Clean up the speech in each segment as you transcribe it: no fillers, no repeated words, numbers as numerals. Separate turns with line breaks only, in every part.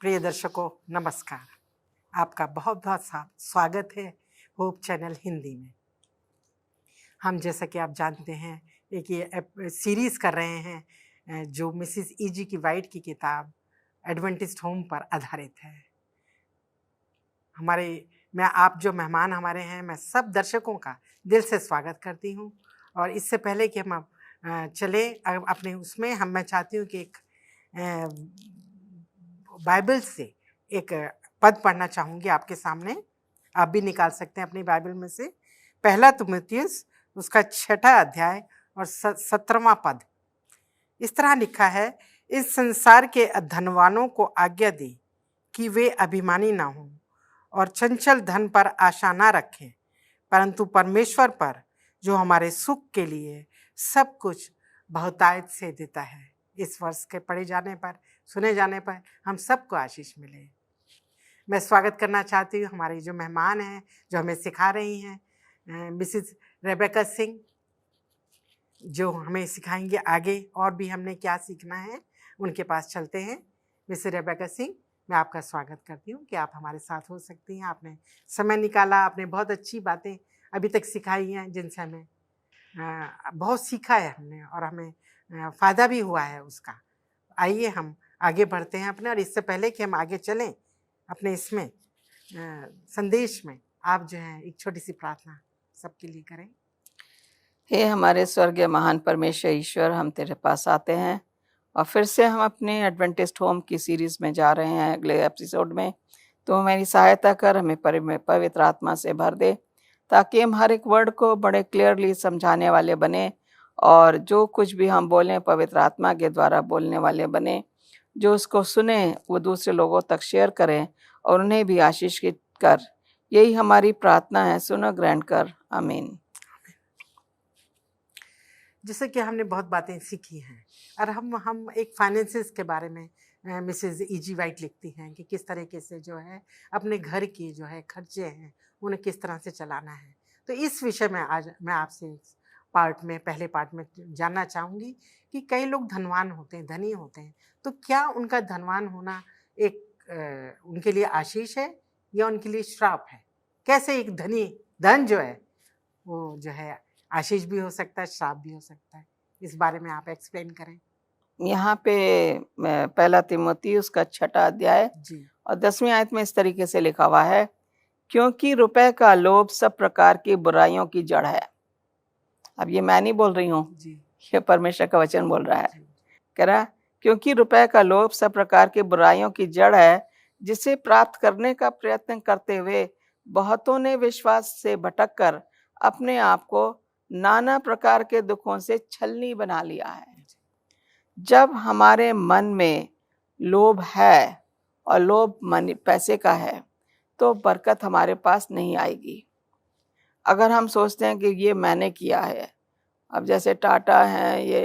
प्रिय दर्शकों नमस्कार। आपका बहुत बहुत स्वागत है होप चैनल हिंदी में। हम जैसा कि आप जानते हैं एक ये सीरीज़ कर रहे हैं जो मिसिस E.G. की वाइट की किताब एडवेंटिस्ट होम पर आधारित है। आप जो मेहमान हमारे हैं, मैं सब दर्शकों का दिल से स्वागत करती हूँ। और इससे पहले कि हम चले अपने उसमें मैं चाहती हूँ कि एक बाइबल से एक पद पढ़ना चाहूँगी आपके सामने। आप भी निकाल सकते हैं अपनी बाइबल में से। पहला तिमुथियुस उसका 6 अध्याय और 17वां पद। इस तरह लिखा है, इस संसार के धनवानों को आज्ञा दे कि वे अभिमानी ना हों और चंचल धन पर आशा ना रखें, परंतु परमेश्वर पर जो हमारे सुख के लिए सब कुछ बहुतायत से देता है। इस वर्ष के पढ़े जाने पर, सुने जाने पर हम सबको आशीष मिले। मैं स्वागत करना चाहती हूँ हमारी जो मेहमान हैं, जो हमें सिखा रही हैं, मिसिस रेबेका सिंह, जो हमें सिखाएंगे आगे और भी हमने क्या सीखना है। उनके पास चलते हैं। मिसिस रेबेका सिंह, मैं आपका स्वागत करती हूँ कि आप हमारे साथ हो सकती हैं। आपने समय निकाला, आपने बहुत अच्छी बातें अभी तक सिखाई हैं जिनसे हमें बहुत सीखा है हमने और हमें फ़ायदा भी हुआ है उसका। आइए हम आगे बढ़ते हैं अपने। और इससे पहले कि हम आगे चलें अपने इसमें संदेश में, आप जो है एक छोटी सी प्रार्थना सबके लिए करें।
हे हमारे स्वर्गीय महान परमेश्वर ईश्वर, हम तेरे पास आते हैं और फिर से हम अपने एडवेंटिस्ट होम की सीरीज़ में जा रहे हैं। अगले एपिसोड में तो मेरी सहायता कर, हमें पवित्र आत्मा से भर दे ताकि हम हर एक वर्ड को बड़े क्लियरली समझाने वाले बने और जो कुछ भी हम बोलें पवित्र आत्मा के द्वारा बोलने वाले बने। जो उसको सुने वो दूसरे लोगों तक शेयर करें और उन्हें भी आशीष कर। यही हमारी प्रार्थना है, सुनो ग्रहण कर, आमीन।
जैसे कि हमने बहुत बातें सीखी हैं और हम एक फाइनेंसेस के बारे में मिसेस E.G. वाइट लिखती हैं कि किस तरीके से जो है अपने घर की जो है खर्चे हैं उन्हें किस तरह से चलाना है। तो इस विषय में आज मैं आपसे पहले पार्ट में जानना चाहूँगी कि कई लोग धनवान होते हैं, धनी होते हैं, तो क्या उनका धनवान होना एक उनके लिए आशीष है या उनके लिए श्राप है? कैसे एक धन जो है वो जो है आशीष भी हो सकता है, श्राप भी हो सकता है? इस बारे में आप एक्सप्लेन करें।
यहाँ पे पहला तिमुथियुस का 6 अध्याय
जी।
और 10वीं आयत में इस तरीके से लिखा हुआ है, क्योंकि रुपए का लोभ सब प्रकार की बुराइयों की जड़ है। अब ये मैं नहीं बोल रही हूँ, ये परमेश्वर का वचन बोल रहा है। कह रहा क्योंकि रुपए का लोभ सब प्रकार की बुराइयों की जड़ है, जिसे प्राप्त करने का प्रयत्न करते हुए बहुतों ने विश्वास से भटककर अपने आप को नाना प्रकार के दुखों से छलनी बना लिया है। जब हमारे मन में लोभ है और लोभ पैसे का है तो बरकत हमारे पास नहीं आएगी। अगर हम सोचते हैं कि ये मैंने किया है, अब जैसे टाटा हैं, ये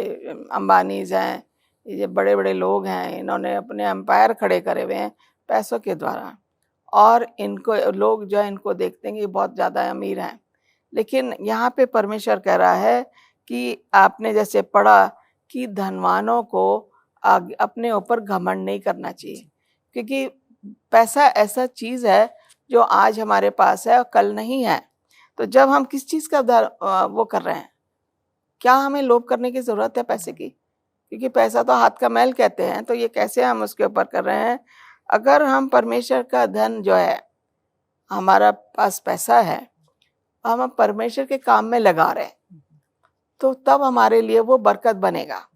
अंबानीज हैं, ये बड़े बड़े लोग हैं, इन्होंने अपने एम्पायर खड़े करे हुए हैं पैसों के द्वारा और इनको लोग जो है इनको देखते हैं कि बहुत ज़्यादा अमीर हैं। लेकिन यहाँ पे परमेश्वर कह रहा है कि आपने जैसे पढ़ा कि धनवानों को अपने ऊपर घमंड नहीं करना चाहिए, क्योंकि पैसा ऐसा चीज़ है जो आज हमारे पास है और कल नहीं है। तो जब हम किस चीज़ का वो कर रहे हैं, क्या हमें लोभ करने की ज़रूरत है पैसे की? क्योंकि पैसा तो हाथ का मैल कहते हैं, तो ये कैसे हम उसके ऊपर कर रहे हैं? अगर हम परमेश्वर का धन जो है, हमारा पास पैसा है, हम परमेश्वर के काम में लगा रहे हैं, तो तब हमारे लिए वो बरकत बनेगा।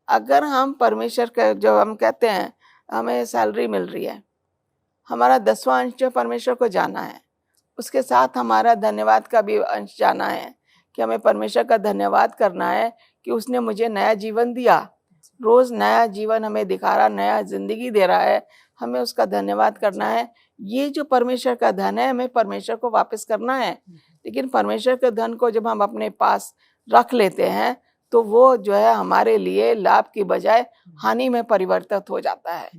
अगर हम परमेश्वर का, जो हम कहते हैं हमें सैलरी मिल रही है, हमारा 10वां अंश जो परमेश्वर को जाना है, उसके साथ हमारा धन्यवाद का भी अंश जाना है कि हमें परमेश्वर का धन्यवाद करना है कि उसने मुझे नया जीवन दिया, रोज नया जीवन हमें दिखा रहा, नया जिंदगी दे रहा है, हमें उसका धन्यवाद करना है। ये जो परमेश्वर का धन है, हमें परमेश्वर को वापस करना है। लेकिन परमेश्वर के धन को जब हम अपने पास रख लेते हैं तो वो जो है हमारे लिए लाभ की बजाय हानि में परिवर्तित हो जाता है।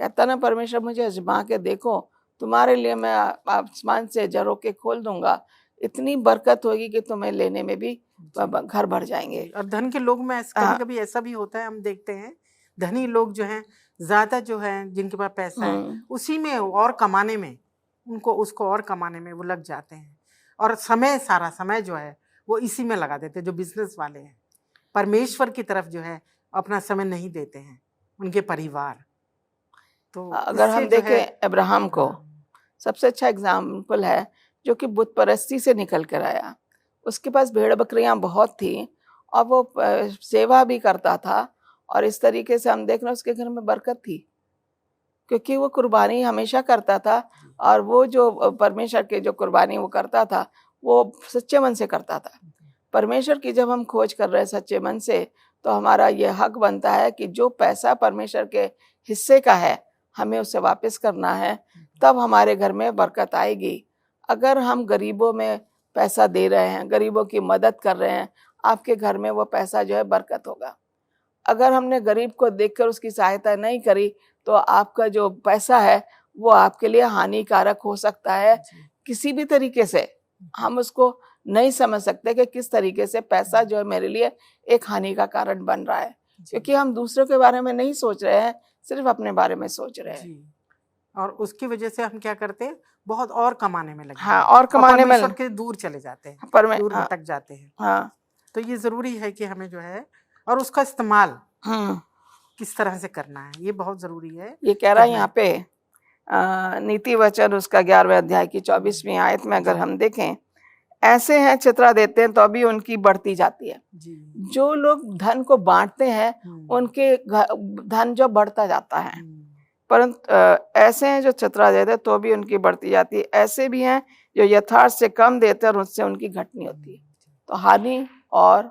कहता ना परमेश्वर, मुझे आजमा के देखो, तुम्हारे लिए मैं आसमान से झरों के खोल दूंगा, इतनी बरकत होगी कि तुम्हें लेने में भी घर भर जाएंगे।
और धन के लोग में कभी कभी ऐसा भी होता है, हम देखते हैं धनी लोग जो हैं ज्यादा जो है जिनके पास पैसा है उसी में और कमाने में उसको और कमाने में वो लग जाते हैं, और सारा समय जो है वो इसी में लगा देते हैं। जो बिजनेस वाले हैं परमेश्वर की तरफ जो है अपना समय नहीं देते हैं, उनके परिवार। तो
अगर हम देखें अब्राहम को, सबसे अच्छा एग्जाम्पल है, जो कि बुत परस्ती से निकल कर आया। उसके पास भेड़ बकरियां बहुत थी और वो सेवा भी करता था, और इस तरीके से हम देख रहे हैं उसके घर में बरकत थी, क्योंकि वो कुर्बानी हमेशा करता था, और वो जो परमेश्वर के जो कुर्बानी वो करता था वो सच्चे मन से करता था। परमेश्वर की जब हम खोज कर रहे हैं सच्चे मन से, तो हमारा ये हक बनता है कि जो पैसा परमेश्वर के हिस्से का है हमें उसे वापस करना है, तब हमारे घर में बरकत आएगी। अगर हम गरीबों में पैसा दे रहे हैं, गरीबों की मदद कर रहे हैं, आपके घर में वो पैसा जो है बरकत होगा। अगर हमने गरीब को देखकर उसकी सहायता नहीं करी, तो आपका जो पैसा है वो आपके लिए हानिकारक हो सकता है। किसी भी तरीके से हम उसको नहीं समझ सकते कि किस तरीके से पैसा जो है मेरे लिए एक हानि का कारण बन रहा है, क्योंकि हम दूसरों के बारे में नहीं सोच रहे हैं, सिर्फ अपने बारे में सोच रहे हैं।
और उसकी वजह से हम क्या करते हैं, बहुत और कमाने में लगे।
हाँ, और कमाने में
परमेश्वर के दूर चले जाते हैं, दूर भटक जाते हैं।
हाँ,
तो ये जरूरी है कि हमें जो है और उसका इस्तेमाल किस तरह से करना है, ये बहुत जरूरी है।
ये कह रहा है यहाँ पे नीति वचन उसका 11वें अध्याय की 24वीं आयत में, अगर हम देखें, ऐसे हैं चित्रा देते हैं तो अभी उनकी बढ़ती जाती है। जो लोग धन को बांटते हैं उनके धन जो बढ़ता जाता है, परंतु ऐसे हैं जो चित्रा देते तो भी उनकी बढ़ती जाती है। ऐसे भी हैं जो यथार्थ से कम देते हैं और उससे उनकी घटनी होती है। तो हानि और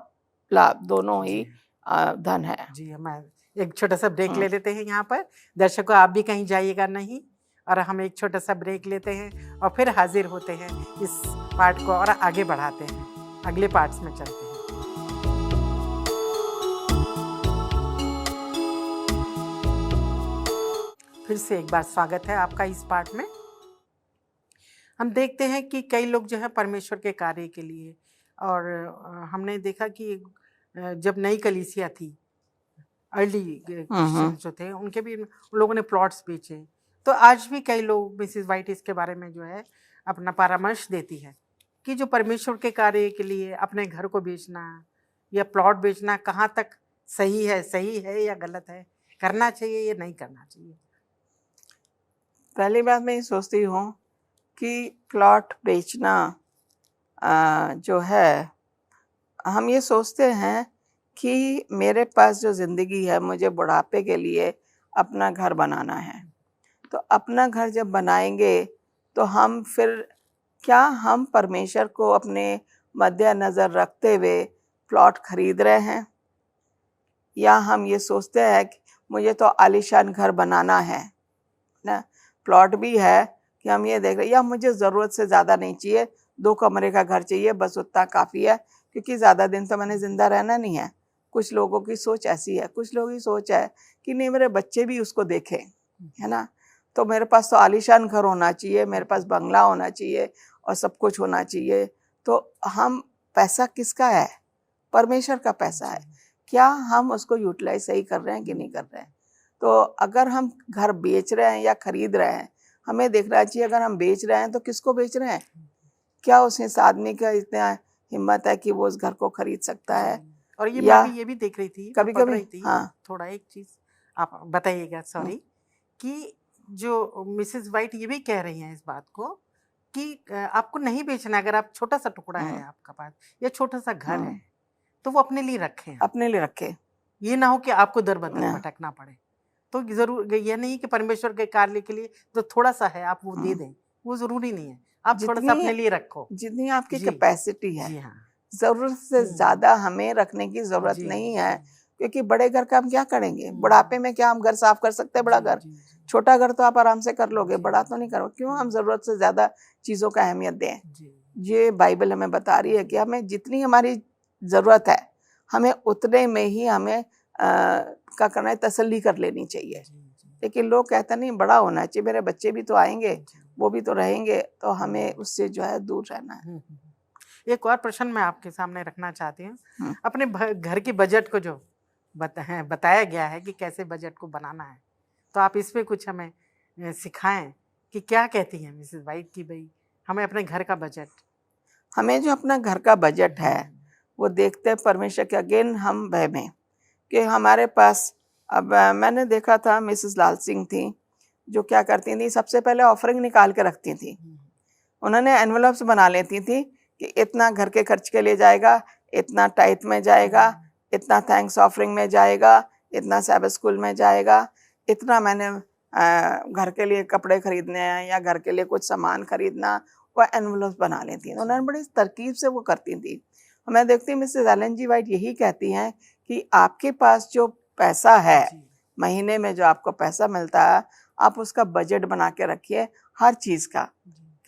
लाभ दोनों ही धन है।
जी, हम एक छोटा सा ब्रेक ले लेते हैं यहाँ पर। दर्शकों, आप भी कहीं जाइएगा नहीं, और हम एक छोटा सा ब्रेक लेते हैं और फिर हाजिर होते हैं, इस पार्ट को और आगे बढ़ाते हैं, अगले पार्ट्स में चलते हैं। फिर से एक बार स्वागत है आपका इस पार्ट में। हम देखते हैं कि कई लोग जो है परमेश्वर के कार्य के लिए, और हमने देखा कि जब नई कलीसिया थी, अर्ली क्रिश्चियन जो थे, उनके भी उन लोगों ने प्लॉट्स बेचे। तो आज भी कई लोग, मिसेस वाइट इसके बारे में जो है अपना परामर्श देती है कि जो परमेश्वर के कार्य के लिए अपने घर को बेचना या प्लॉट बेचना कहाँ तक सही है या गलत है, करना चाहिए या नहीं करना चाहिए।
पहली बात मैं ये सोचती हूँ कि प्लॉट बेचना जो है, हम ये सोचते हैं कि मेरे पास जो ज़िंदगी है, मुझे बुढ़ापे के लिए अपना घर बनाना है। तो अपना घर जब बनाएंगे तो हम फिर क्या हम परमेश्वर को अपने मद्देनज़र रखते हुए प्लॉट खरीद रहे हैं, या हम ये सोचते हैं कि मुझे तो आलीशान घर बनाना है ना, प्लॉट भी है कि हम ये देख रहे हैं, या मुझे ज़रूरत से ज़्यादा नहीं चाहिए, 2 कमरे का घर चाहिए, बस उतना काफ़ी है, क्योंकि ज़्यादा दिन तो मैंने ज़िंदा रहना नहीं है। कुछ लोगों की सोच ऐसी है। कुछ लोगों की सोच है कि नहीं, मेरे बच्चे भी उसको देखें, है ना, तो मेरे पास तो आलीशान घर होना चाहिए, मेरे पास बंगला होना चाहिए और सब कुछ होना चाहिए। तो हम, पैसा किसका है? परमेश्वर का पैसा है। क्या हम उसको यूटिलाइज सही कर रहे हैं कि नहीं कर रहे हैं? तो अगर हम घर बेच रहे हैं या खरीद रहे हैं, हमें देखना चाहिए अगर हम बेच रहे हैं तो किसको बेच रहे हैं, क्या उस आदमी का इतना हिम्मत है कि वो उस घर को खरीद सकता है।
और ये भी देख रही थी
कभी-कभी, हाँ,
थोड़ा एक चीज आप बताइएगा, सॉरी, कि जो मिसेस वाइट ये भी कह रही हैं इस बात को कि आपको नहीं बेचना, अगर आप छोटा सा टुकड़ा है आपका पास या छोटा सा घर है तो वो अपने लिए रखें, अपने लिए रखें। ये ना हो कि आपको दर बदर भटकना पड़े। तो जरूर ये नहीं कि परमेश्वर के कार्य के लिए तो थोड़ा सा है आप वो दे दें, वो जरूरी नहीं है। आप थोड़ा सा अपने लिए रखो,
जितनी आपकी कैपेसिटी है। जरूरत से ज्यादा हमें रखने की जरूरत नहीं है, क्योंकि बड़े घर का हम क्या करेंगे? बुढ़ापे में क्या हम घर साफ कर सकते हैं? बड़ा घर, छोटा घर तो आप आराम से कर लोगे, बड़ा तो नहीं करोगे। क्यों हम जरूरत से ज्यादा चीजों का अहमियत दें? ये बाइबल हमें बता रही है कि हमें जितनी हमारी जरूरत है, हमें उतने में ही हमें क्या करना है, तसल्ली कर लेनी चाहिए। लेकिन लोग कहते नहीं, बड़ा होना चाहिए, मेरे बच्चे भी तो आएंगे, वो भी तो रहेंगे, तो हमें उससे जो है दूर रहना है।
एक और प्रश्न मैं आपके सामने रखना चाहती हूँ। अपने घर की बजट को जो बताया गया है कि कैसे बजट को बनाना है, तो आप इसमें कुछ हमें सिखाएं कि क्या कहती हैं मिसेस वाइट कि भाई हमें अपने घर का बजट,
हमें जो अपना घर का बजट है वो देखते हैं परमेश्वर के अगेन हम भय में कि हमारे पास। अब मैंने देखा था मिसेस लाल सिंह थी जो क्या करती थी, सबसे पहले ऑफरिंग निकाल के रखती थी। उन्होंने एनवलप्स बना लेती थी कि इतना घर के खर्च के लिए जाएगा, इतना टाइट में जाएगा, इतना थैंक्स ऑफरिंग में जाएगा, इतना सैबथ स्कूल में जाएगा, इतना मैंने घर के लिए कपड़े खरीदने हैं या घर के लिए कुछ सामान खरीदना, वो एनवलप्स बना लेती हैं। उन्होंने बड़ी तरकीब से वो करती थी। मैं देखती हूँ मिसेस एलन जी वाइट यही कहती हैं कि आपके पास जो पैसा है, महीने में जो आपको पैसा मिलता है, आप उसका बजट बना के रखिए। हर चीज़ का,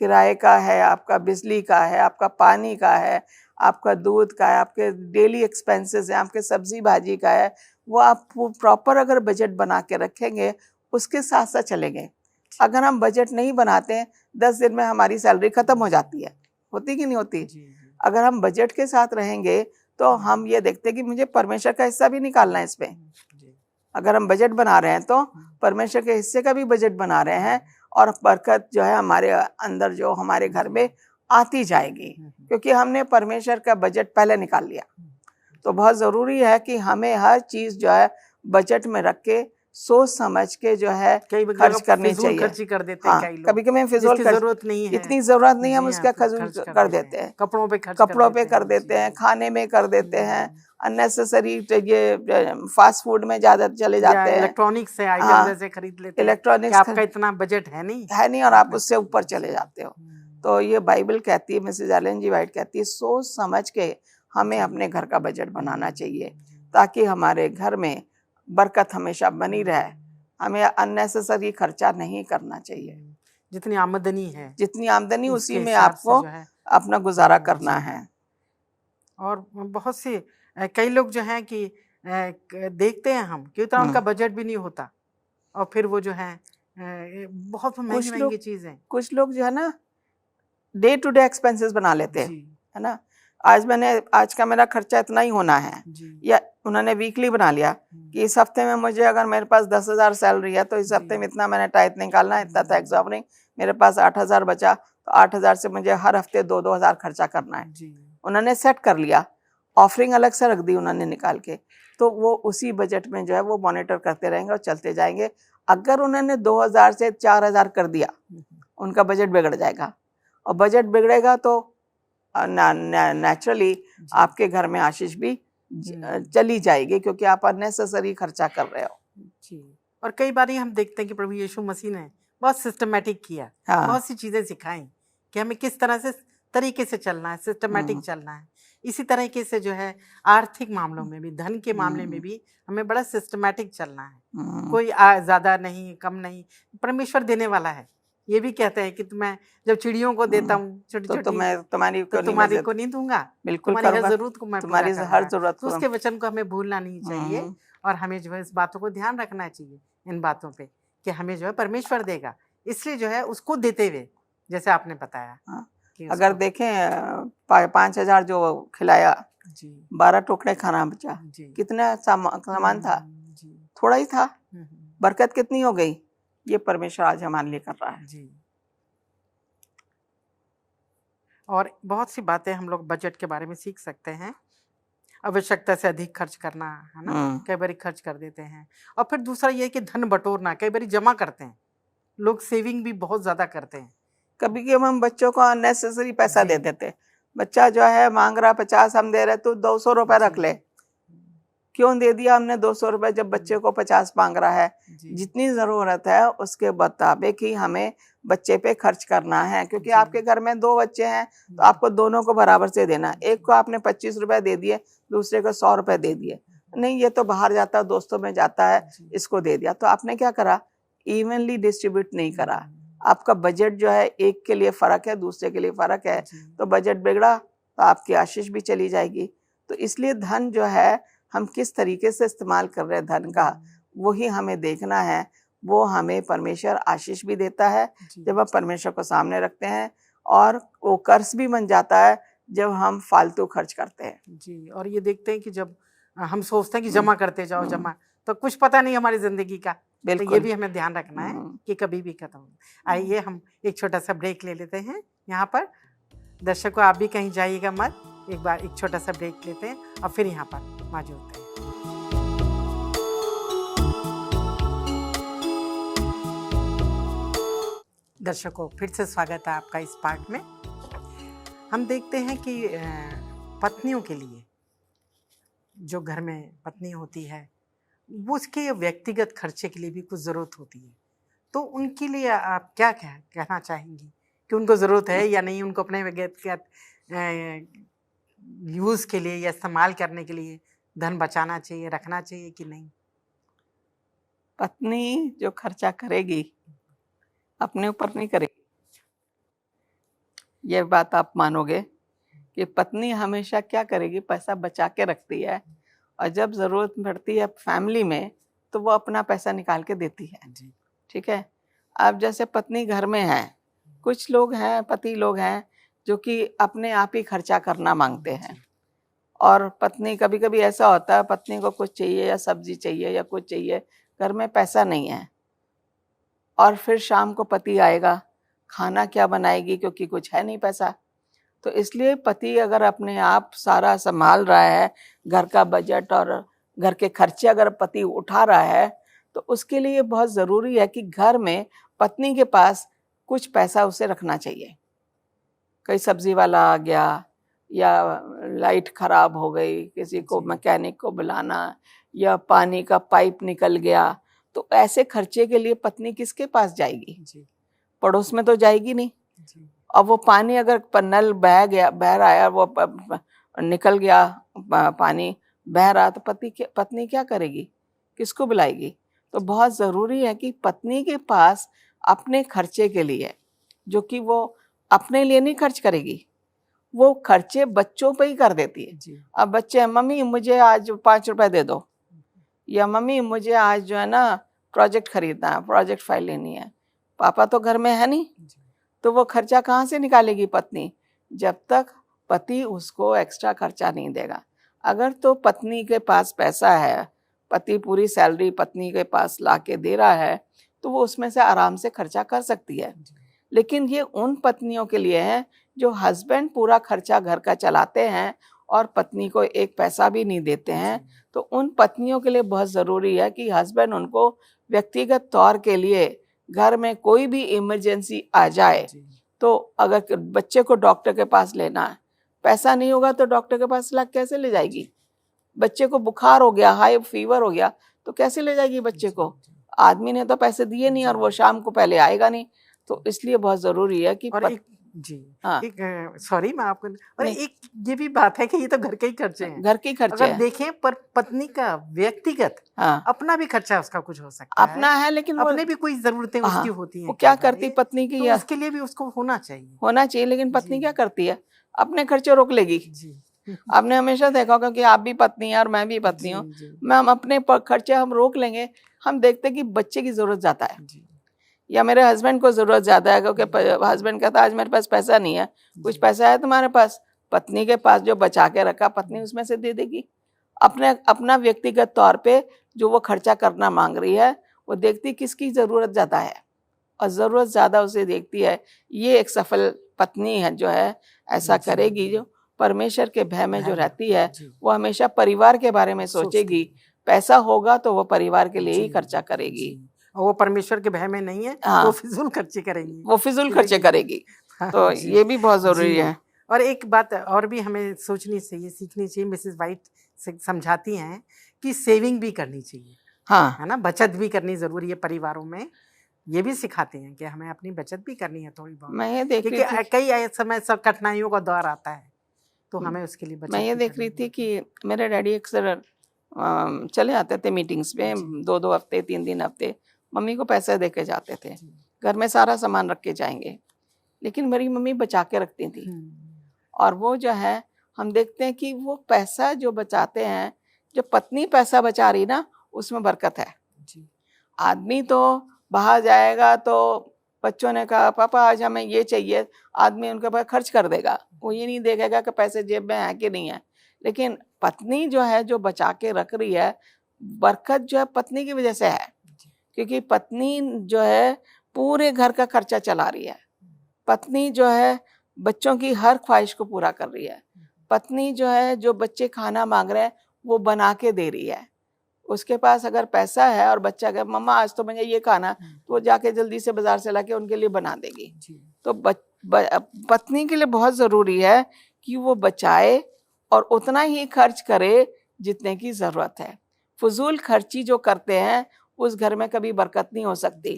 किराए का है, आपका बिजली का है, आपका पानी का है, आपका दूध का है, आपके डेली एक्सपेंसेस हैं, आपके सब्जी भाजी का है, वो आप प्रॉपर अगर बजट बना के रखेंगे उसके साथ साथ चलेंगे। अगर हम बजट नहीं बनाते हैं 10 दिन में हमारी सैलरी खत्म हो जाती है, होती कि नहीं होती। अगर हम बजट के साथ रहेंगे तो हम ये देखते हैं कि मुझे परमेश्वर का हिस्सा भी निकालना है इसमें। अगर हम बजट बना रहे हैं तो परमेश्वर के हिस्से का भी बजट बना रहे हैं और बरकत जो है हमारे अंदर जो हमारे घर में आती जाएगी, क्योंकि हमने परमेश्वर का बजट पहले निकाल लिया। तो बहुत ज़रूरी है कि हमें हर चीज़ जो है बजट में रख के सोच समझ के जो है खर्च करनी चाहिए।
खर्ची कर देते हैं कई लोग,
कभी कभी फिजूल
जरूरत नहीं है,
इतनी जरूरत नहीं है, हम उसका खर्च कर देते हैं।
कपड़ों पे
कर देते हैं, खाने में कर देते हैं, अननेसेसरी ये फास्ट फूड में ज्यादा चले जाते हैं,
इलेक्ट्रॉनिक्स से आइटम जैसे खरीद लेते हैं,
इलेक्ट्रॉनिक्स
आपका इतना बजट है नहीं
और आप उससे ऊपर चले जाते हो। तो ये बाइबल कहती है, मिसेस एलन जी वाइट कहती है, सोच समझ के हमें अपने घर का बजट बनाना चाहिए ताकि हमारे घर में बरकत हमेशा बनी रहे। हमें अननेसेसरी खर्चा नहीं करना चाहिए।
जितनी आमदनी
उसी में आपको अपना गुजारा करना है।
और बहुत सी कई लोग जो हैं कि देखते हैं हम कि उतना उनका बजट भी नहीं होता और फिर वो जो है बहुत महंगी चीजें,
कुछ लोग जो है ना डे टू डे एक्सपेंसेस बना लेते हैं, है ना। आज का मेरा खर्चा इतना ही होना है, या उन्होंने वीकली बना लिया कि इस हफ्ते में मुझे अगर मेरे पास 10,000 सैलरी है तो इस हफ्ते में इतना मैंने टाइट निकालना है, इतना टैक्स ऑफरिंग, मेरे पास 8,000 बचा तो 8,000 से मुझे हर हफ्ते 2-2 हज़ार खर्चा करना है। उन्होंने सेट कर लिया, ऑफरिंग अलग से रख दी उन्होंने निकाल के, तो वो उसी बजट में जो है वो मॉनिटर करते रहेंगे और चलते जाएंगे। अगर उन्होंने 2,000 से 4,000 कर दिया, उनका बजट बिगड़ जाएगा, और बजट बिगड़ेगा तो नेचुरली आपके घर में आशीष भी चली जाएगी, क्योंकि आप अननेसेसरी खर्चा कर रहे हो।
जी। और कई बार हम देखते हैं कि प्रभु यीशु मसीह ने बहुत सिस्टमेटिक किया, बहुत सी चीजें सिखाई कि हमें किस तरह से तरीके से चलना है, सिस्टमेटिक चलना है। इसी तरीके से जो है आर्थिक मामलों में भी, धन के मामले में भी हमें बड़ा सिस्टमेटिक चलना है। कोई ज्यादा नहीं, कम नहीं, परमेश्वर देने वाला है। ये भी कहते हैं कि मैं जब चिड़ियों को देता हूँ तुम्हारी को नहीं दूंगा,
बिल्कुल
तुम्हारी हर जरूरत को मैं
तुम्हारी हर जरूरत
तो उसके वचन को हमें भूलना नहीं चाहिए और हमें जो है इस बातों को ध्यान रखना चाहिए, इन बातों पे कि हमें जो है परमेश्वर देगा, इसलिए जो है उसको देते हुए जैसे आपने बताया।
अगर देखें 5,000 जो खिलाया, 12 टुकड़े खाना बचा, कितना सामान था, थोड़ा ही था, बरकत कितनी हो गई। ये परमेश्वर आज हमारे लिए कर रहा है।
जी। और बहुत सी बातें हम लोग बजट के बारे में सीख सकते हैं। आवश्यकता से अधिक खर्च करना, है ना, कई बार खर्च कर देते हैं। और फिर दूसरा ये कि धन बटोरना, कई बार जमा करते हैं लोग, सेविंग भी बहुत ज्यादा करते हैं।
कभी कभी हम बच्चों को अननेसेसरी पैसा दे देते, बच्चा जो है मांग रहा 50, हम दे रहे तो 200 रुपए रख ले। क्यों दे दिया हमने 200 रुपए जब बच्चे को 50 मांग रहा है। जितनी जरूरत है उसके मुताबिक ही हमें बच्चे पे खर्च करना है, क्योंकि आपके घर में 2 बच्चे हैं तो आपको दोनों को बराबर से देना। एक को आपने 25 रुपए दे दिए, दूसरे को 100 रुपए दे दिए, नहीं ये तो बाहर जाता है, दोस्तों में जाता है, इसको दे दिया। तो आपने क्या करा, इवनली डिस्ट्रीब्यूट नहीं करा। आपका बजट जो है एक के लिए फर्क है, दूसरे के लिए फर्क है, तो बजट बिगड़ा तो आपकी आशीष भी चली जाएगी। तो इसलिए धन जो है हम किस तरीके से इस्तेमाल कर रहे हैं धन का, वही हमें देखना है। वो हमें परमेश्वर आशीष भी देता है जब हम परमेश्वर को सामने रखते हैं, और वो कर्ज भी बन जाता है जब हम फालतू खर्च करते हैं।
जी। और ये देखते हैं कि जब हम सोचते हैं कि जमा करते जाओ, जमा, तो कुछ पता नहीं हमारी जिंदगी का, तो ये
बिल्कुल।
भी हमें ध्यान रखना है कि कभी भी खत्म हो। आइए हम एक छोटा सा ब्रेक ले लेते हैं यहाँ पर। दर्शकों, आप भी कहीं जाइएगा मत, एक बार एक छोटा सा ब्रेक लेते हैं और फिर यहाँ पर मौजूद होते हैं। दर्शकों, फिर से स्वागत है आपका इस पार्ट में। हम देखते हैं कि पत्नियों के लिए, जो घर में पत्नी होती है, वो उसके व्यक्तिगत खर्चे के लिए भी कुछ ज़रूरत होती है। तो उनके लिए आप क्या कहना चाहेंगी कि उनको ज़रूरत है या नहीं? उनको अपने व्यक्तिगत यूज़ के लिए या इस्तेमाल करने के लिए धन बचाना चाहिए, रखना चाहिए कि नहीं?
पत्नी जो खर्चा करेगी अपने ऊपर नहीं करेगी, ये बात आप मानोगे कि पत्नी हमेशा क्या करेगी, पैसा बचा के रखती है, और जब ज़रूरत पड़ती है फैमिली में तो वो अपना पैसा निकाल के देती है। ठीक है। अब जैसे पत्नी घर में है, कुछ लोग हैं, पति लोग हैं जो कि अपने आप ही खर्चा करना मांगते हैं, और पत्नी, कभी कभी ऐसा होता है पत्नी को कुछ चाहिए या सब्जी चाहिए या कुछ चाहिए, घर में पैसा नहीं है, और फिर शाम को पति आएगा, खाना क्या बनाएगी क्योंकि कुछ है नहीं पैसा। तो इसलिए पति अगर अपने आप सारा संभाल रहा है, घर का बजट और घर के खर्चे अगर पति उठा रहा है, तो उसके लिए बहुत ज़रूरी है कि घर में पत्नी के पास कुछ पैसा उसे रखना चाहिए। कई सब्जी वाला आ गया, या लाइट खराब हो गई, किसी को मैकेनिक को बुलाना, या पानी का पाइप निकल गया, तो ऐसे खर्चे के लिए पत्नी किसके पास जाएगी? पड़ोस में तो जाएगी नहीं। अब वो पानी अगर नल बह रहा है, वो निकल गया, पानी बह रहा, तो पत्नी क्या करेगी? किसको बुलाएगी? तो बहुत ज़रूरी है कि पत्नी के पास अपने खर्चे के लिए, जो कि वो अपने लिए नहीं खर्च करेगी, वो खर्चे बच्चों पे ही कर देती है। अब बच्चे, मम्मी मुझे आज 5 रुपए दे दो, या मम्मी मुझे आज जो है ना प्रोजेक्ट खरीदना है, प्रोजेक्ट फाइल लेनी है, पापा तो घर में है नहीं, तो वो खर्चा कहाँ से निकालेगी पत्नी? जब तक पति उसको एक्स्ट्रा खर्चा नहीं देगा। अगर तो पत्नी के पास पैसा है, पति पूरी सैलरी पत्नी के पास ला के दे रहा है, तो वो उसमें से आराम से खर्चा कर सकती है। लेकिन ये उन पत्नियों के लिए है जो हस्बैंड पूरा खर्चा घर का चलाते हैं और पत्नी को एक पैसा भी नहीं देते हैं, तो उन पत्नियों के लिए बहुत ज़रूरी है कि हस्बैंड उनको व्यक्तिगत तौर के लिए, घर में कोई भी इमरजेंसी आ जाए, तो अगर बच्चे को डॉक्टर के पास लेना है, पैसा नहीं होगा तो डॉक्टर के पास कैसे ले जाएगी? बच्चे को बुखार हो गया, हाई फीवर हो गया, तो कैसे ले जाएगी बच्चे को? आदमी ने तो पैसे दिए नहीं और वो शाम को पहले आएगा नहीं। तो इसलिए बहुत ज़रूरी है कि
सॉरी मैं आपको, और एक ये भी बात है कि ये तो घर के ही खर्चे हैं,
घर के खर्चे
अगर देखें, पर पत्नी का व्यक्तिगत अपना भी खर्चा उसका कुछ हो सकता है,
अपना है, लेकिन
अपने भी कोई जरूरतें उसकी होती हैं।
वो क्या करती पत्नी की,
तो उसके लिए भी उसको होना चाहिए,
लेकिन पत्नी क्या करती है? अपने खर्चे रोक लेगी। आपने हमेशा देखा होगा कि आप भी पत्नी हैं और मैं भी पत्नी हूँ, हम अपने खर्चे हम रोक लेंगे। हम देखते कि बच्चे की जरूरत ज्यादा है, या मेरे हस्बैंड को जरूरत ज्यादा है, क्योंकि हस्बैंड कहता है आज मेरे पास पैसा नहीं है, कुछ पैसा है तुम्हारे पास? पत्नी के पास जो बचा के रखा, पत्नी उसमें से दे देगी। अपना व्यक्तिगत तौर पे जो वो खर्चा करना मांग रही है, वो देखती किसकी जरूरत ज्यादा है, और जरूरत ज्यादा उसे देखती है। ये एक सफल पत्नी है जो है ऐसा करेगी, जो परमेश्वर के भय में जो रहती है, वो हमेशा परिवार के बारे में सोचेगी। पैसा होगा तो वो परिवार के लिए ही खर्चा करेगी,
और वो परमेश्वर के भय में नहीं है, तो फिजूल खर्चे करेंगी,
वो फिजूल खर्चे करेगी। तो ये भी बहुत जरूरी है।
और एक बात और भी हमें सोचनी चाहिए, सीखनी चाहिए, मिसेस वाइट समझाती हैं कि सेविंग भी करनी चाहिए, है ना, बचत भी करनी जरूरी है। परिवारों में ये भी सिखाते हैं कि हमें अपनी बचत भी करनी है थोड़ी बहुत।
मैं ये देख रही थी,
कई समय सब कठिनाइयों का दौर आता है, तो हमें उसके लिए बचत।
मैं ये देख रही थी कि मेरे डैडी अक्सर चले आते थे मीटिंग्स में, 2-2 हफ्ते 3-3 हफ्ते, मम्मी को पैसे दे के जाते थे, घर में सारा सामान रख के जाएंगे, लेकिन मेरी मम्मी बचा के रखती थी। और वो जो है, हम देखते हैं कि वो पैसा जो बचाते हैं, जो पत्नी पैसा बचा रही ना, उसमें बरकत है। आदमी तो बाहर जाएगा तो बच्चों ने कहा पापा आज हमें ये चाहिए, आदमी उनके पास खर्च कर देगा, वो ये नहीं देखेगा कि पैसे जेब में है कि नहीं है। लेकिन पत्नी जो है, जो बचा के रख रही है, बरकत जो है पत्नी की वजह से है, क्योंकि पत्नी जो है पूरे घर का खर्चा चला रही है, पत्नी जो है बच्चों की हर ख्वाहिश को पूरा कर रही है, पत्नी जो है जो बच्चे खाना मांग रहे हैं वो बना के दे रही है। उसके पास अगर पैसा है और बच्चा कहे मम्मा आज तो मुझे ये खाना, तो वो जाके जल्दी से बाजार से लाके उनके लिए बना देगी। तो पत्नी के लिए बहुत जरूरी है कि वो बचाए और उतना ही खर्च करे जितने की जरूरत है। फजूल खर्ची जो करते हैं उस घर में कभी बरकत नहीं हो सकती।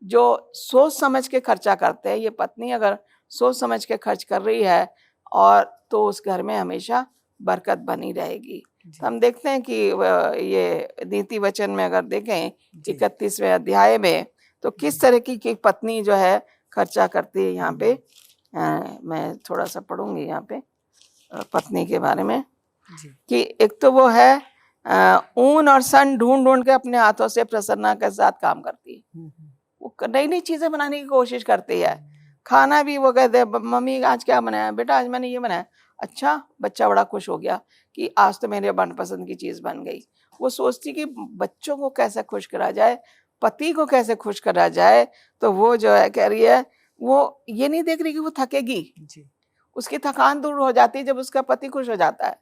जो सोच समझ के खर्चा करते हैं, ये पत्नी अगर सोच समझ के खर्च कर रही है और तो उस घर में हमेशा बरकत बनी रहेगी। तो हम देखते हैं कि ये नीति वचन में अगर देखें 31वें अध्याय में तो किस तरह की पत्नी जो है खर्चा करती है। यहाँ पे मैं थोड़ा सा पढ़ूंगी यहाँ पे पत्नी के बारे में कि एक तो वो है ऊन और सन ढूंढ ढूंढ के अपने हाथों से प्रसन्ना के साथ काम करती है। वो नई नई चीजें बनाने की कोशिश करती है। खाना भी वो कहते हैं मम्मी आज क्या बनाया, बेटा आज मैंने ये बनाया। अच्छा, बच्चा बड़ा खुश हो गया कि आज तो मेरे मनपसंद की चीज बन गई। वो सोचती कि बच्चों को कैसे खुश करा जाए, पति को कैसे खुश करा जाए। तो वो जो है कह रही है, वो ये नहीं देख रही कि वो थकेगी, उसकी थकान दूर हो जाती है जब उसका पति खुश हो जाता है,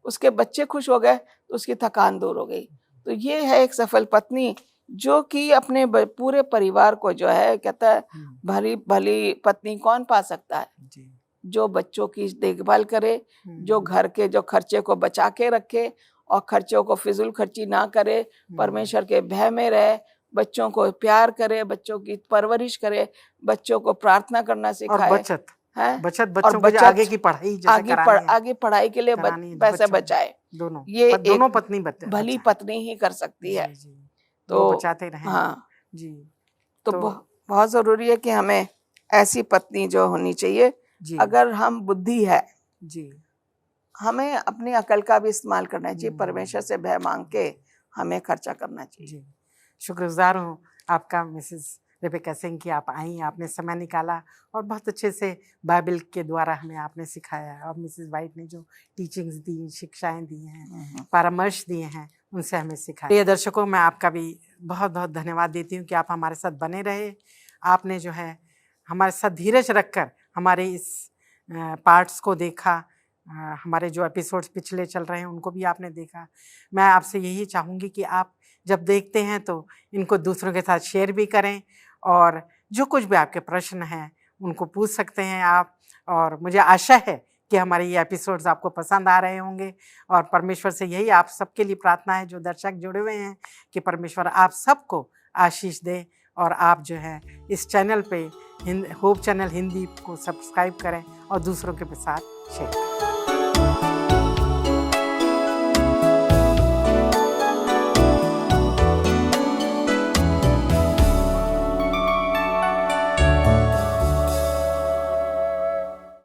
उसके बच्चे खुश हो गए तो उसकी थकान दूर हो गई। तो ये है एक सफल पत्नी जो कि अपने पूरे परिवार को जो है कहता है भली भली पत्नी कौन पा सकता है, जो बच्चों की देखभाल करे, जो घर के जो खर्चे को बचा के रखे और खर्चों को फिजूल खर्ची ना करे, परमेश्वर के भय में रहे, बच्चों को प्यार करे, बच्चों की परवरिश करे, बच्चों को प्रार्थना करना सिखाए,
बचत
है
बचत बच्चों को आगे की पढ़ाई
आगे पढ़ाई के लिए पैसे बचाए।
दोनों
ये
दोनों पत्नी
भली पत्नी ही कर सकती है।
तो बचाते रहे।
हाँ जी, तो बहुत जरूरी है कि हमें ऐसी पत्नी जो होनी चाहिए। अगर हम बुद्धि है जी, हमें अपनी अकल का भी इस्तेमाल करना चाहिए, परमेश्वर से भय मांग के हमें खर्चा करना चाहिए।
शुक्रगुजार हूँ आपका मिसेस रेबेका सिंह की, आप आई, आपने समय निकाला और बहुत अच्छे से बाइबल के द्वारा हमें आपने सिखाया। और मिसेस वाइट ने जो टीचिंग्स दी, शिक्षाएं दी हैं, परामर्श दिए हैं, उनसे हमें सिखाया। प्रिय दर्शकों, मैं आपका भी बहुत बहुत धन्यवाद देती हूँ कि आप हमारे साथ बने रहे। आपने जो है हमारे साथ धीरज रखकर हमारे इस पार्ट्स को देखा, हमारे जो एपिसोड्स पिछले चल रहे हैं उनको भी आपने देखा। मैं आपसे यही चाहूँगी कि आप जब देखते हैं तो इनको दूसरों के साथ शेयर भी करें, और जो कुछ भी आपके प्रश्न हैं उनको पूछ सकते हैं आप। और मुझे आशा है कि हमारे ये एपिसोड्स आपको पसंद आ रहे होंगे, और परमेश्वर से यही आप सबके लिए प्रार्थना है जो दर्शक जुड़े हुए हैं कि परमेश्वर आप सबको आशीष दे, और आप जो है इस चैनल पे होप चैनल हिंदी को सब्सक्राइब करें और दूसरों के साथ शेयर करें।